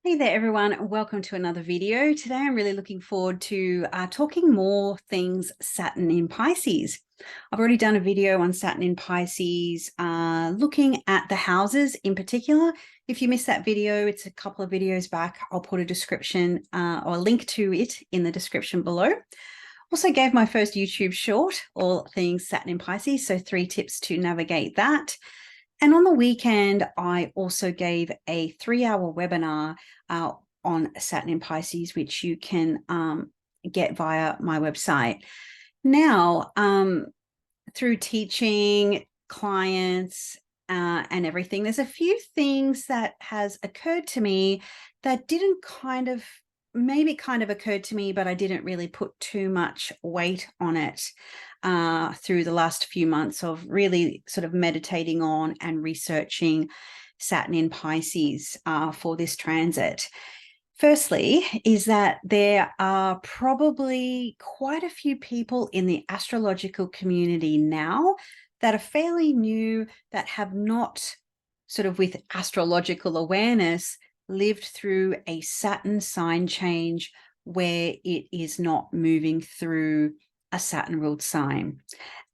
Hey there, everyone. Welcome to another video. Today, I'm really looking forward to talking more things Saturn in Pisces. I've already done a video on Saturn in Pisces, looking at the houses in particular. If you missed that video, it's a couple of videos back. I'll put a description or a link to it in the description below. Also gave my first YouTube short, all things Saturn in Pisces, so 3 tips to navigate that. And on the weekend, I also gave a 3-hour webinar on Saturn in Pisces, which you can get via my website. Now, through teaching clients and everything, there's a few things that has occurred to me that didn't maybe kind of occurred to me, but I didn't really put too much weight on it through the last few months of really sort of meditating on and researching Saturn in Pisces for this transit. Firstly, is that there are probably quite a few people in the astrological community now that are fairly new, that have not sort of with astrological awareness lived through a Saturn sign change where it is not moving through a Saturn ruled sign.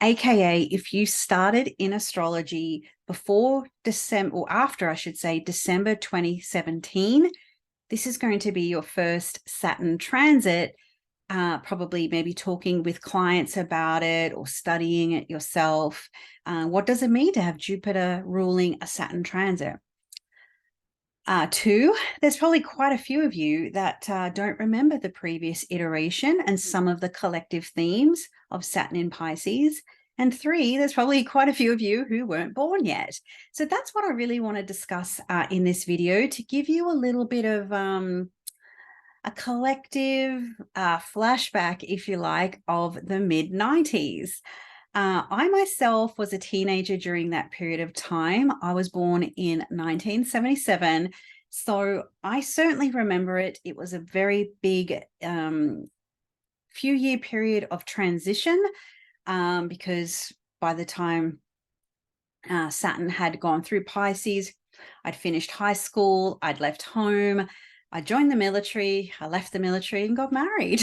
AKA, if you started in astrology before December, or after, I should say, December 2017, this is going to be your first Saturn transit, probably maybe talking with clients about it or studying it yourself. What does it mean to have Jupiter ruling a Saturn transit? 2, there's probably quite a few of you that don't remember the previous iteration and some of the collective themes of Saturn in Pisces. And 3, there's probably quite a few of you who weren't born yet. So that's what I really want to discuss in this video, to give you a little bit of a collective flashback, if you like, of the mid-90s. I myself was a teenager during that period of time. I was born in 1977, so I certainly remember it. It was a very big few-year period of transition, because by the time Saturn had gone through Pisces, I'd finished high school, I'd left home, I joined the military, I left the military and got married.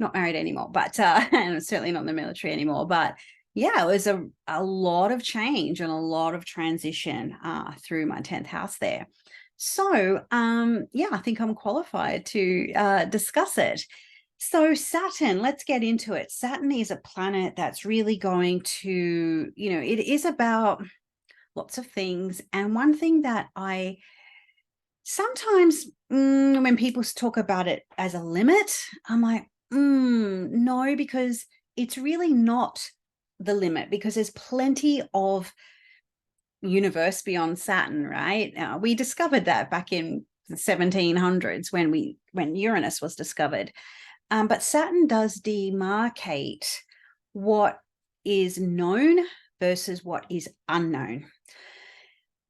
Not married anymore, but and certainly not in the military anymore. But yeah, it was a lot of change and a lot of transition through my 10th house there. So yeah, I think I'm qualified to discuss it. So Saturn, let's get into it. Saturn is a planet that's really going to, it is about lots of things. And one thing that I sometimes, when people talk about it as a limit, I'm like, no, because it's really not the limit, because there's plenty of universe beyond Saturn, right? We discovered that back in the 1700s when Uranus was discovered. But Saturn does demarcate what is known versus what is unknown,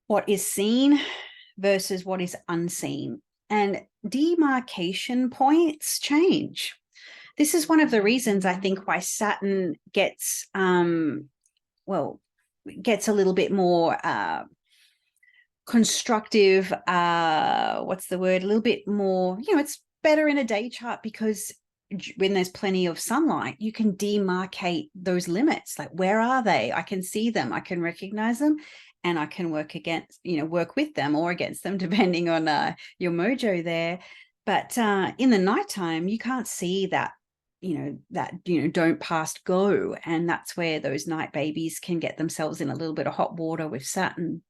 what is seen versus what is unseen. And demarcation points change. This is one of the reasons I think why Saturn gets, gets a little bit more constructive, what's the word? A little bit more, it's better in a day chart, because when there's plenty of sunlight, you can demarcate those limits. Like, where are they? I can see them, I can recognize them, and I can work with them or against them, depending on your mojo there. But in the nighttime, you can't see that, don't past go. And that's where those night babies can get themselves in a little bit of hot water with Saturn.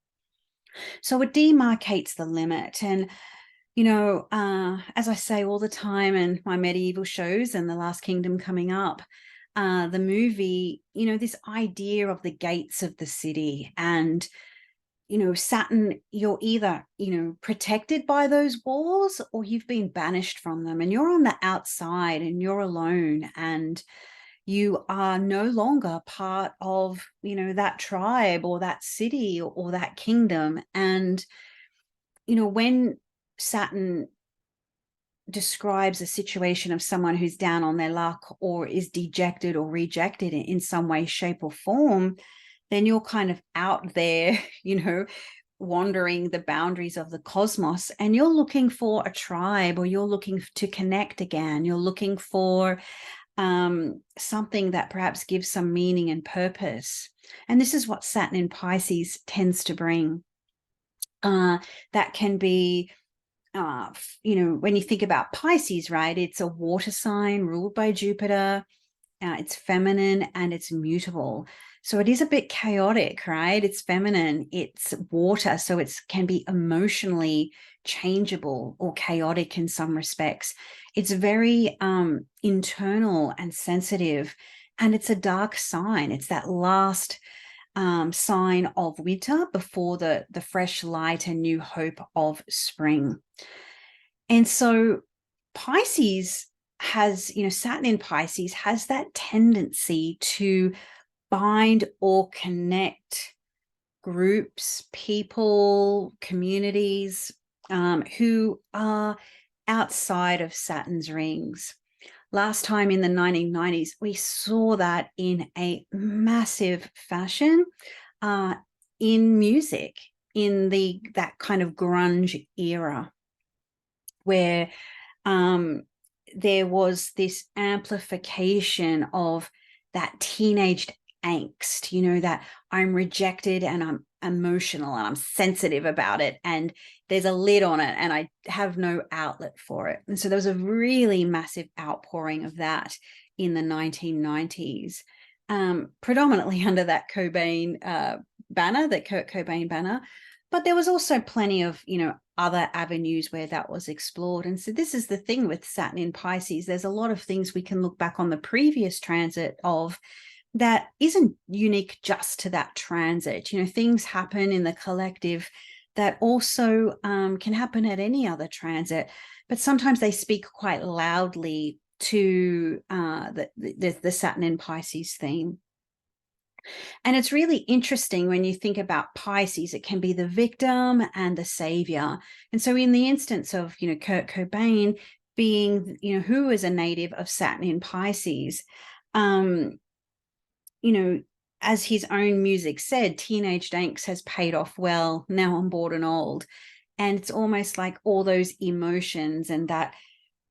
So it demarcates the limit. And, as I say all the time in my medieval shows and The Last Kingdom coming up, the movie, this idea of the gates of the city, and Saturn, you're either protected by those walls, or you've been banished from them, and you're on the outside and you're alone, and you are no longer part of that tribe or that city or that kingdom. And when Saturn describes a situation of someone who's down on their luck or is dejected or rejected in some way, shape, or form, then you're kind of out there, wandering the boundaries of the cosmos, and you're looking for a tribe, or you're looking to connect again. You're looking for something that perhaps gives some meaning and purpose. And this is what Saturn in Pisces tends to bring. That can be, when you think about Pisces, right, it's a water sign ruled by Jupiter. It's feminine and it's mutable. So it is a bit chaotic, right? It's feminine, it's water, so it can be emotionally changeable or chaotic in some respects. It's very internal and sensitive, and it's a dark sign. It's that last sign of winter before the fresh light and new hope of spring. And so Pisces has, Saturn in Pisces has that tendency to bind or connect groups, people, communities who are outside of Saturn's rings. Last time in the 1990s, we saw that in a massive fashion in music, in that kind of grunge era, where there was this amplification of that teenage angst, that I'm rejected and I'm emotional and I'm sensitive about it, and there's a lid on it and I have no outlet for it. And so there was a really massive outpouring of that in the 1990s, predominantly under that Cobain banner, that Kurt Cobain banner. But there was also plenty of, other avenues where that was explored. And so this is the thing with Saturn in Pisces. There's a lot of things we can look back on the previous transit of that isn't unique just to that transit. Things happen in the collective that also can happen at any other transit, but sometimes they speak quite loudly to the Saturn in Pisces theme. And it's really interesting when you think about Pisces, it can be the victim and the savior. And so in the instance of, Kurt Cobain being, who is a native of Saturn in Pisces, as his own music said, teenage angst has paid off well. Now I'm bored and old. And it's almost like all those emotions and that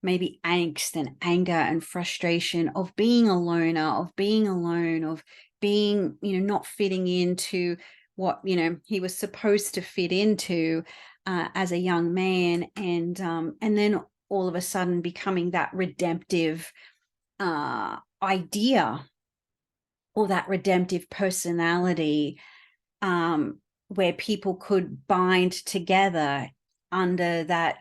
maybe angst and anger and frustration of being a loner, of being alone, of being, not fitting into what, he was supposed to fit into as a young man. And then all of a sudden becoming that redemptive idea, or that redemptive personality, where people could bind together under that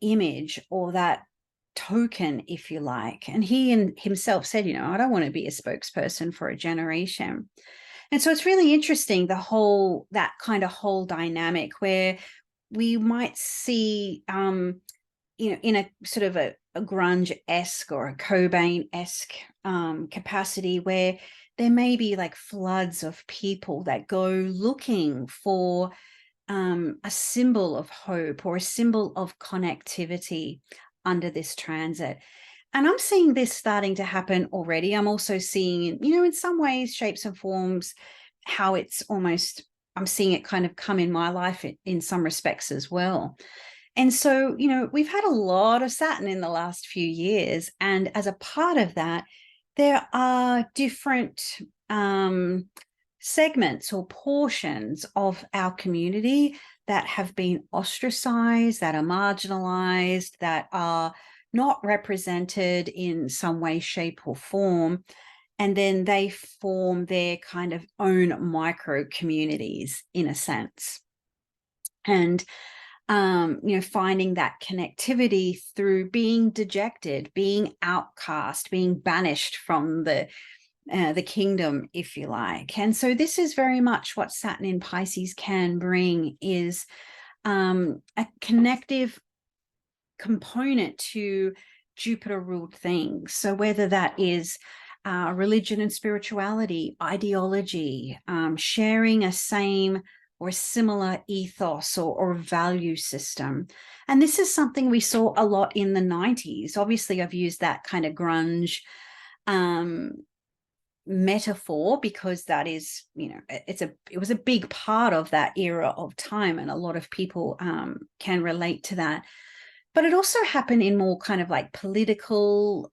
image or that token, if you like. And he himself said, I don't want to be a spokesperson for a generation. And so it's really interesting, that kind of whole dynamic where we might see, in a sort of a grunge-esque or a Cobain-esque capacity, where there may be like floods of people that go looking for a symbol of hope or a symbol of connectivity under this transit. And I'm seeing this starting to happen already. I'm also seeing, in some ways, shapes and forms, how it's almost, I'm seeing it kind of come in my life in some respects as well. And so, we've had a lot of Saturn in the last few years. And as a part of that, there are different segments or portions of our community that have been ostracized, that are marginalized, that are not represented in some way, shape, or form. And then they form their kind of own micro communities, in a sense. And finding that connectivity through being dejected, being outcast, being banished from the kingdom, if you like. And so this is very much what Saturn in Pisces can bring, is a connective component to Jupiter-ruled things. So whether that is religion and spirituality, ideology, sharing a same or a similar ethos or value system. And this is something we saw a lot in the 90s. Obviously, I've used that kind of grunge metaphor because that is, it was a big part of that era of time, and a lot of people can relate to that. But it also happened in more kind of like political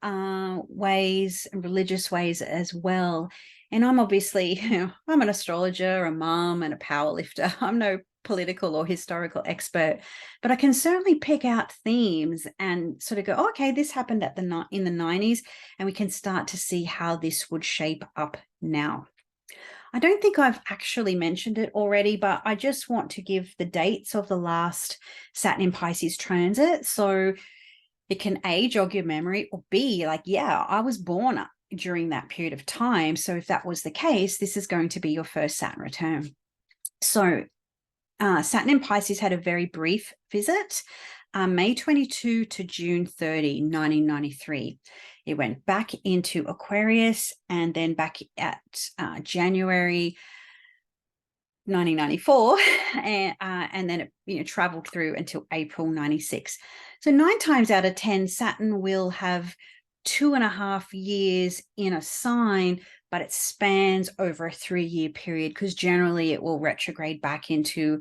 ways and religious ways as well. And I'm obviously, I'm an astrologer, a mom, and a power lifter. I'm no political or historical expert, but I can certainly pick out themes and sort of go, oh, okay, this happened in the 90s, and we can start to see how this would shape up now. I don't think I've actually mentioned it already, but I just want to give the dates of the last Saturn in Pisces transit, so it can A, jog your memory, or B, like, yeah, I was born during that period of time. So if that was the case, this is going to be your first Saturn return. So Saturn in Pisces had a very brief visit, May 22 to June 30, 1993. It went back into Aquarius and then back at January 1994, and then it traveled through until April 96. So 9 times out of 10, Saturn will have 2.5 years in a sign, but it spans over a 3-year period, because generally it will retrograde back into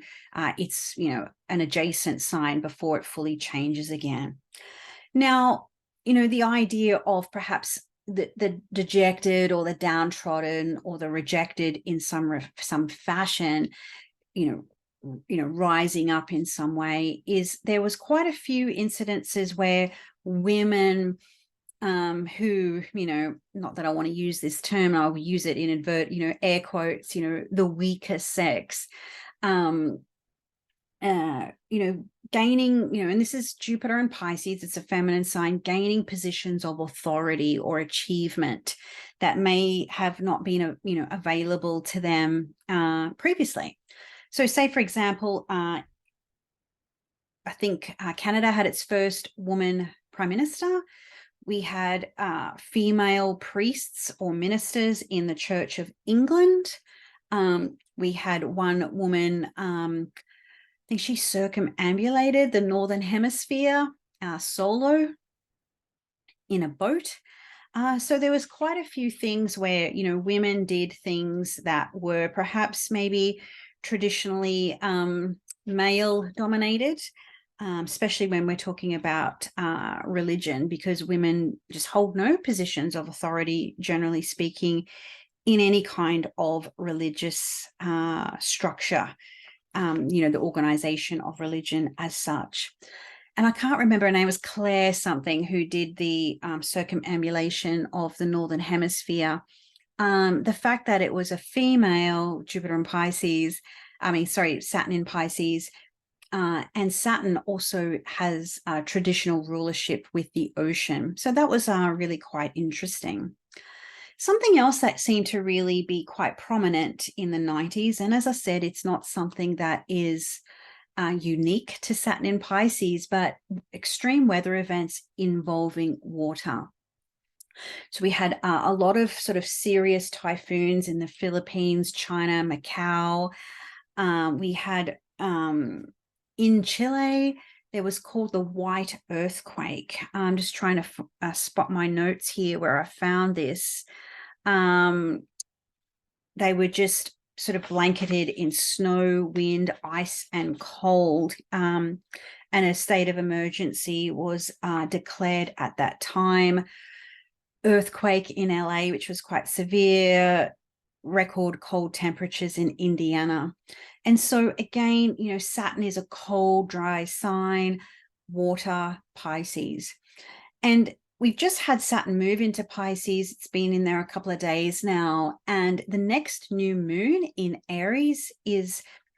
its, an adjacent sign before it fully changes again. Now, the idea of perhaps the dejected or the downtrodden or the rejected in some fashion, rising up in some way, is there was quite a few incidences where women who, not that I want to use this term, I'll use it in air quotes, the weaker sex, gaining, and this is Jupiter and Pisces, it's a feminine sign, gaining positions of authority or achievement that may have not been, available to them previously. So say, for example, I think Canada had its first woman prime minister. We had female priests or ministers in the Church of England. We had one woman, I think she circumambulated the Northern Hemisphere solo in a boat. So there was quite a few things where, women did things that were perhaps maybe traditionally male dominated, especially when we're talking about religion, because women just hold no positions of authority, generally speaking, in any kind of religious structure, the organization of religion as such. And I can't remember her name, it was Claire something, who did the circumambulation of the Northern Hemisphere. The fact that it was a female, Jupiter and Pisces, Saturn in Pisces, and Saturn also has traditional rulership with the ocean. So that was really quite interesting. Something else that seemed to really be quite prominent in the 90s, and as I said, it's not something that is unique to Saturn in Pisces, but extreme weather events involving water. So we had a lot of sort of serious typhoons in the Philippines, China, Macau. We had in Chile, there was called the White Earthquake. I'm just trying to spot my notes here where I found this. They were just sort of blanketed in snow, wind, ice, and cold. And a state of emergency was declared at that time. Earthquake in LA, which was quite severe, record cold temperatures in Indiana. And so again, Saturn is a cold, dry sign, water, Pisces. And we've just had Saturn move into Pisces. It's been in there a couple of days now. And the next new moon in Aries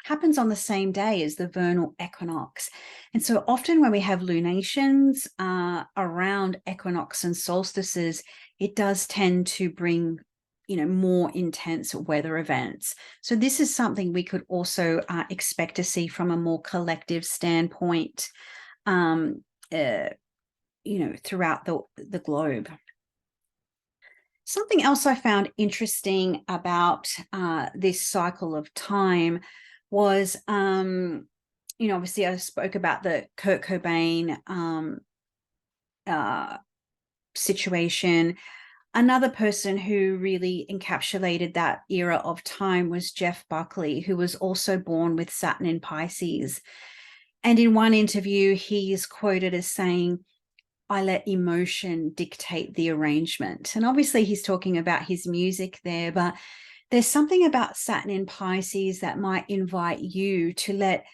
happens on the same day as the vernal equinox. And so often when we have lunations around equinox and solstices, it does tend to bring more intense weather events. So this is something we could also expect to see from a more collective standpoint, throughout the globe. Something else I found interesting about this cycle of time was, obviously I spoke about the Kurt Cobain situation. Another person who really encapsulated that era of time was Jeff Buckley, who was also born with Saturn in Pisces. And in one interview, he is quoted as saying, "I let emotion dictate the arrangement." And obviously he's talking about his music there, but there's something about Saturn in Pisces that might invite you to let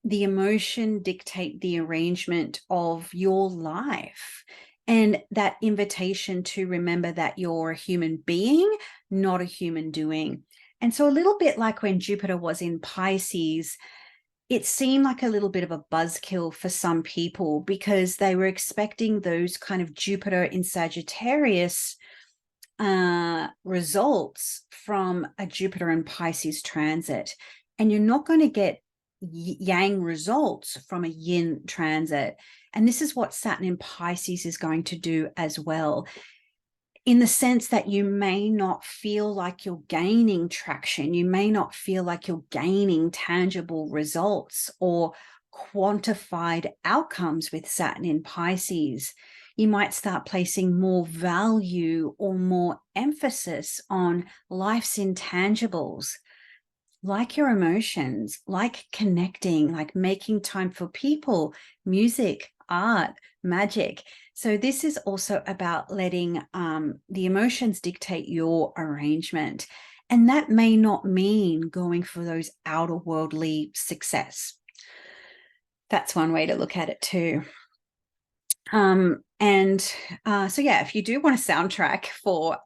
the emotion dictate the arrangement of your life. And that invitation to remember that you're a human being, not a human doing. And so a little bit like when Jupiter was in Pisces, it seemed like a little bit of a buzzkill for some people because they were expecting those kind of Jupiter in Sagittarius results from a Jupiter and Pisces transit. And you're not going to get yang results from a yin transit. And this is what Saturn in Pisces is going to do as well, in the sense that you may not feel like you're gaining traction. You may not feel like you're gaining tangible results or quantified outcomes with Saturn in Pisces. You might start placing more value or more emphasis on life's intangibles, like your emotions, like connecting, like making time for people, music, art, magic. So this is also about letting the emotions dictate your arrangement. And that may not mean going for those outer worldly success. That's one way to look at it too. So yeah, if you do want a soundtrack for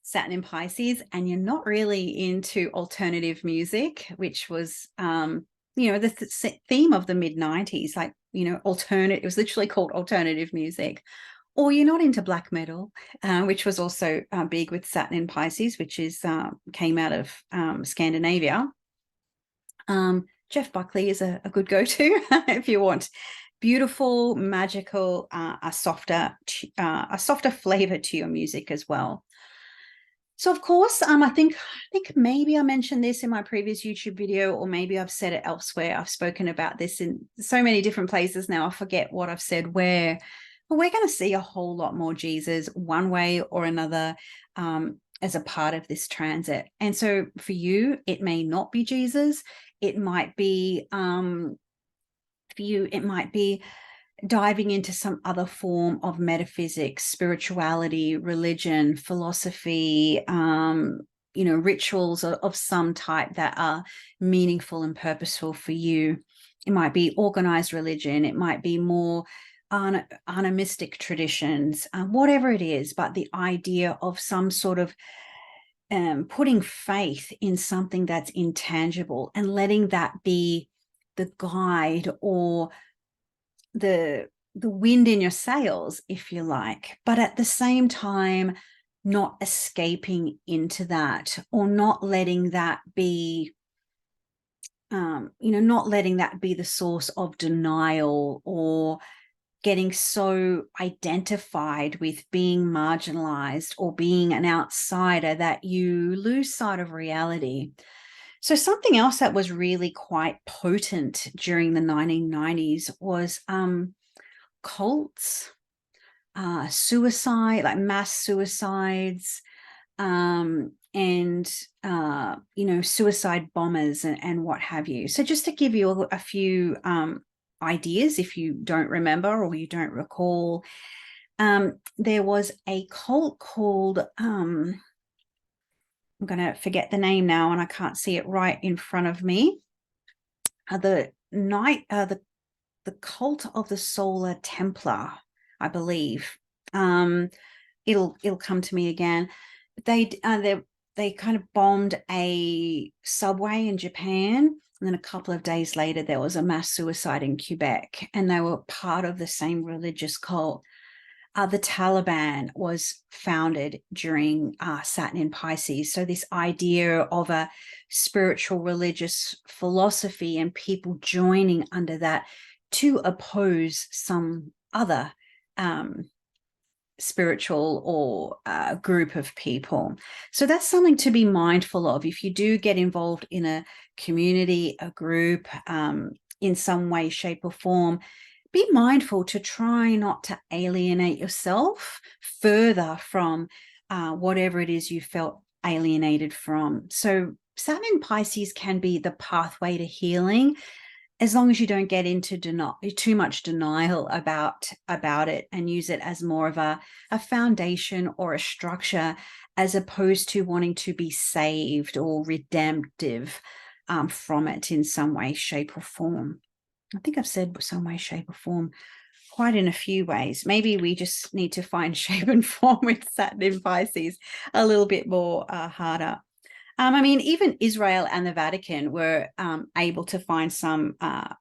Saturn in Pisces and you're not really into alternative music, which was the theme of the mid-90s, like, it was literally called alternative music, or you're not into black metal, which was also big with Saturn in Pisces, which is came out of Scandinavia. Jeff Buckley is a good go-to if you want beautiful, magical, a softer flavor to your music as well. So of course, I think maybe I mentioned this in my previous YouTube video, or maybe I've said it elsewhere. I've spoken about this in so many different places now, I forget what I've said where. But we're going to see a whole lot more Jesus one way or another as a part of this transit. And so for you, it may not be Jesus. It might be, for you, it might be diving into some other form of metaphysics, spirituality, religion, philosophy, rituals of some type that are meaningful and purposeful for you. It might be organized religion. It might be more animistic traditions, whatever it is, but the idea of some sort of putting faith in something that's intangible and letting that be the guide or the wind in your sails, if you like, but at the same time not escaping into that, or not letting that be not letting that be the source of denial, or getting so identified with being marginalized or being an outsider that you lose sight of reality. So something else that was really quite potent during the 1990s was cults, suicide, like mass suicides, and suicide bombers and what have you. So just to give you a few ideas, if you don't remember or you don't recall, there was a cult called I'm going to forget the name now, and I can't see it right in front of me. The cult of the Solar Templar, I believe. It'll come to me again. They kind of bombed a subway in Japan, and then a couple of days later there was a mass suicide in Quebec, and they were part of the same religious cult. The Taliban was founded during Saturn in Pisces. So this idea of a spiritual religious philosophy and people joining under that to oppose some other spiritual or group of people. So that's something to be mindful of. If you do get involved in a community, a group, in some way, shape or form, be mindful to try not to alienate yourself further from whatever it is you felt alienated from. So Saturn in Pisces can be the pathway to healing, as long as you don't get into too much denial about it, and use it as more of a foundation or a structure, as opposed to wanting to be saved or redemptive from it in some way, shape, or form. I think I've said some way, shape, or form quite in a few ways. Maybe we just need to find shape and form with Saturn in Pisces a little bit more harder. I mean, even Israel and the Vatican were able to find some,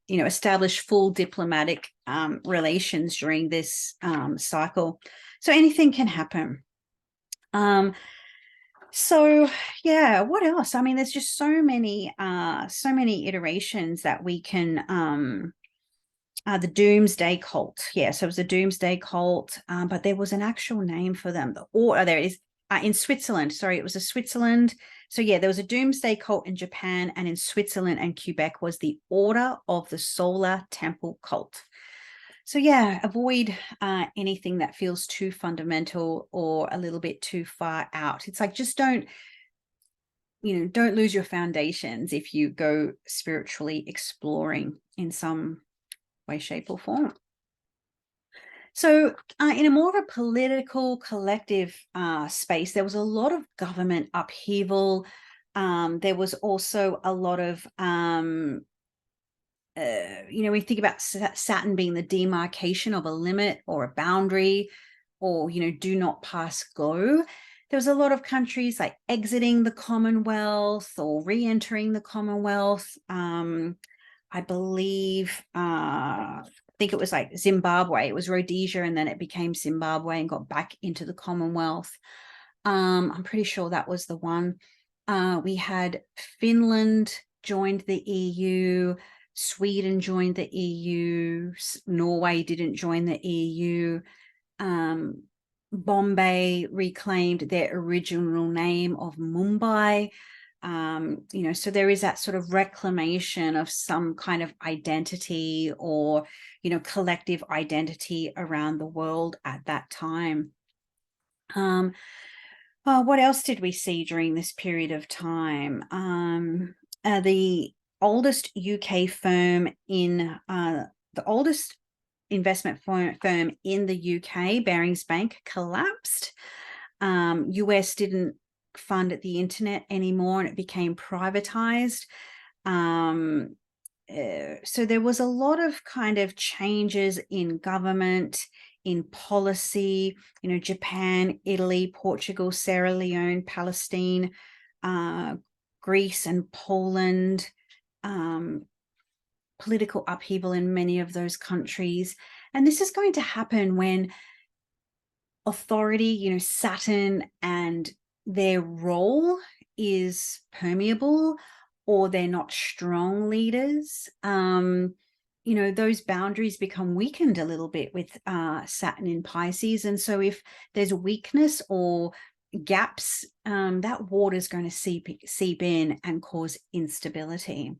establish full diplomatic relations during this cycle. So anything can happen. So yeah, what else? I mean, there's just so many iterations that we can. The Doomsday Cult. Yeah, so it was a Doomsday Cult, but there was an actual name for them. There it is. In Switzerland. Sorry, it was a Switzerland. So yeah, there was a Doomsday Cult in Japan, and in Switzerland and Quebec was the Order of the Solar Temple Cult. So yeah, avoid anything that feels too fundamental or a little bit too far out. It's like, just don't lose your foundations if you go spiritually exploring in some way, shape, or form. So in a more of a political collective space, there was a lot of government upheaval. There was also a lot of, we think about Saturn being the demarcation of a limit or a boundary, or, do not pass go. There was a lot of countries like exiting the Commonwealth or re-entering the Commonwealth. I believe, I think it was like Zimbabwe. It was Rhodesia, and then it became Zimbabwe and got back into the Commonwealth. I'm pretty sure that was the one. We had Finland joined the EU, Sweden joined the EU, Norway didn't join the EU. Bombay reclaimed their original name of Mumbai. So there is that sort of reclamation of some kind of identity, or, collective identity around the world at that time. What else did we see during this period of time? The oldest UK firm the oldest investment firm in the UK, Barings Bank, collapsed. US didn't fund the internet anymore, and it became privatized. So there was a lot of kind of changes in government, in policy, Japan, Italy, Portugal, Sierra Leone, Palestine, Greece and Poland, political upheaval in many of those countries. And this is going to happen when authority, Saturn and their role is permeable, or they're not strong leaders. Those boundaries become weakened a little bit with Saturn in Pisces. And so if there's a weakness or gaps, that water is going to seep in and cause instability.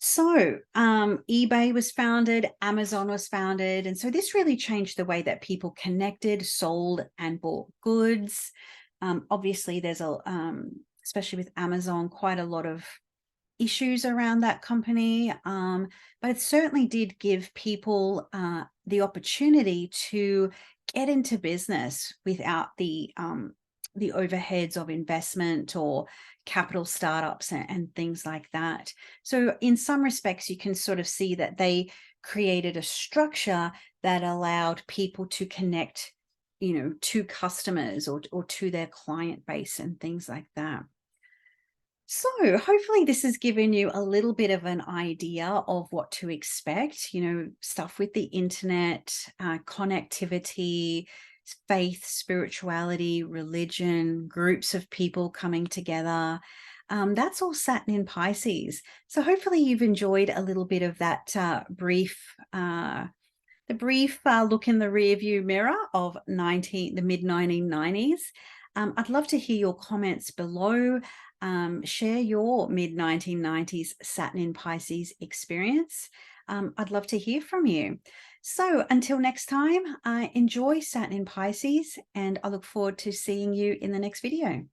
So eBay was founded, Amazon was founded. And so this really changed the way that people connected, sold, and bought goods. Obviously, there's especially with Amazon, quite a lot of issues around that company. But it certainly did give people the opportunity to get into business without the overheads of investment or capital startups and things like that. So in some respects, you can sort of see that they created a structure that allowed people to connect, to customers or to their client base and things like that. So hopefully this has given you a little bit of an idea of what to expect, stuff with the internet, connectivity, faith, spirituality, religion, groups of people coming together. That's all Saturn in Pisces. So hopefully you've enjoyed a little bit of that brief look in the rearview mirror of the mid-1990s. I'd love to hear your comments below. Share your mid-1990s Saturn in Pisces experience. I'd love to hear from you. So until next time, enjoy Saturn in Pisces, and I look forward to seeing you in the next video.